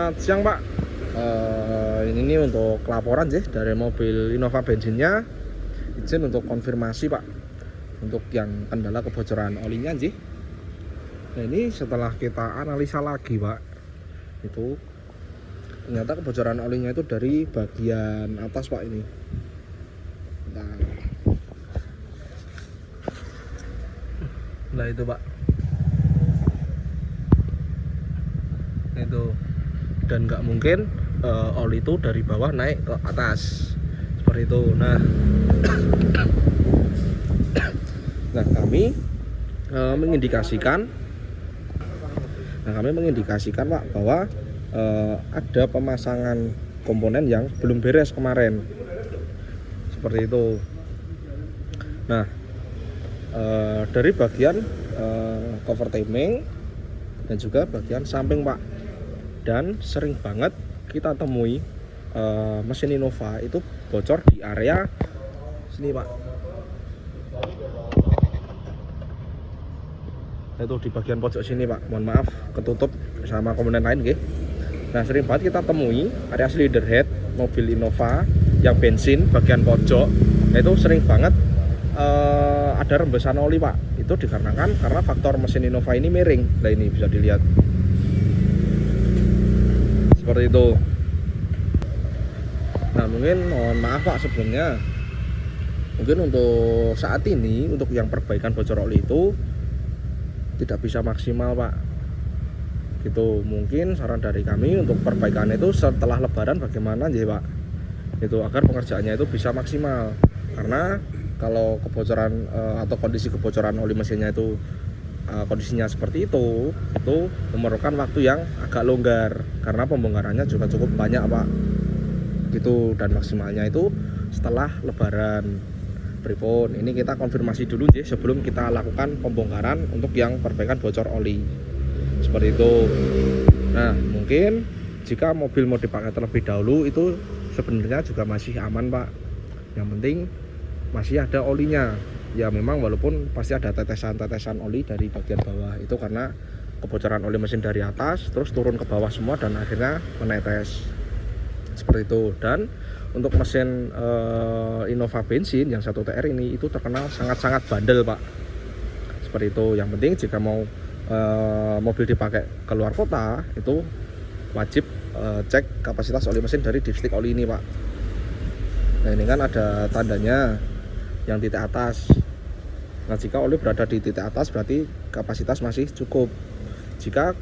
Selamat siang Pak. Ini untuk laporan sih dari mobil Innova bensinnya. Izin untuk konfirmasi Pak, untuk yang kendala kebocoran olinya sih. Nah ini setelah kita analisa lagi Pak, itu ternyata kebocoran olinya itu dari bagian atas Pak ini. Nah itu Pak, itu, dan nggak mungkin oli itu dari bawah naik ke atas seperti itu. Nah kami mengindikasikan Pak bahwa ada pemasangan komponen yang belum beres kemarin seperti itu. Nah dari bagian cover timing dan juga bagian samping Pak, dan sering banget kita temui mesin Innova itu bocor di area sini Pak. Itu di bagian pojok sini Pak, mohon maaf ketutup sama komponen lain nggih. Nah sering banget kita temui area cylinder head mobil Innova yang bensin bagian pojok, itu sering banget ada rembesan oli Pak. Itu dikarenakan karena faktor mesin Innova ini miring. Nah ini bisa dilihat seperti itu. Nah mungkin mohon maaf Pak sebelumnya, mungkin untuk saat ini untuk yang perbaikan bocor oli itu tidak bisa maksimal Pak. Gitu, mungkin saran dari kami untuk perbaikan itu setelah lebaran bagaimana ya Pak, itu agar pengerjaannya itu bisa maksimal. Karena kalau kebocoran atau kondisi kebocoran oli mesinnya itu kondisinya seperti itu memerlukan waktu yang agak longgar karena pembongkarannya juga cukup banyak Pak gitu, dan maksimalnya itu setelah lebaran. Pripun ini kita konfirmasi dulu sih sebelum kita lakukan pembongkaran untuk yang perbaikan bocor oli seperti itu. Nah mungkin jika mobil mau dipakai terlebih dahulu itu sebenarnya juga masih aman Pak, yang penting masih ada olinya. Ya memang walaupun pasti ada tetesan-tetesan oli dari bagian bawah, itu karena kebocoran oli mesin dari atas terus turun ke bawah semua dan akhirnya menetes seperti itu. Dan untuk mesin Innova bensin yang 1TR ini itu terkenal sangat-sangat bandel Pak seperti itu. Yang penting jika mau mobil dipakai ke luar kota itu wajib cek kapasitas oli mesin dari dipstick oli ini Pak. Nah ini kan ada tandanya yang titik atas. Nah jika oli berada di titik atas berarti kapasitas masih cukup. Jika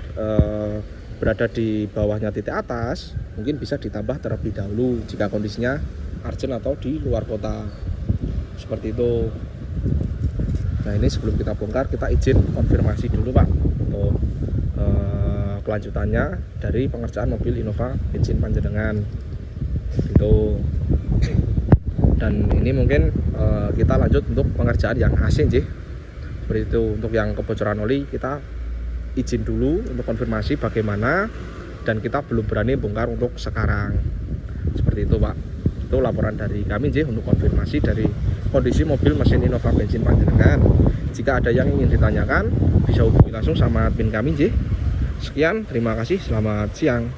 berada di bawahnya titik atas mungkin bisa ditambah terlebih dahulu jika kondisinya urgent atau di luar kota seperti itu. Nah ini sebelum kita bongkar kita izin konfirmasi dulu Pak untuk kelanjutannya dari pengerjaan mobil Innova bensin panjenengan gitu. Dan ini mungkin kita lanjut untuk pengerjaan yang AC sih seperti itu. Untuk yang kebocoran oli kita izin dulu untuk konfirmasi bagaimana, dan kita belum berani bongkar untuk sekarang seperti itu Pak. Itu laporan dari kami sih untuk konfirmasi dari kondisi mobil mesin Innova bensin panjenengan. Jika ada yang ingin ditanyakan bisa hubungi langsung sama admin kami sih. Sekian, terima kasih, selamat siang.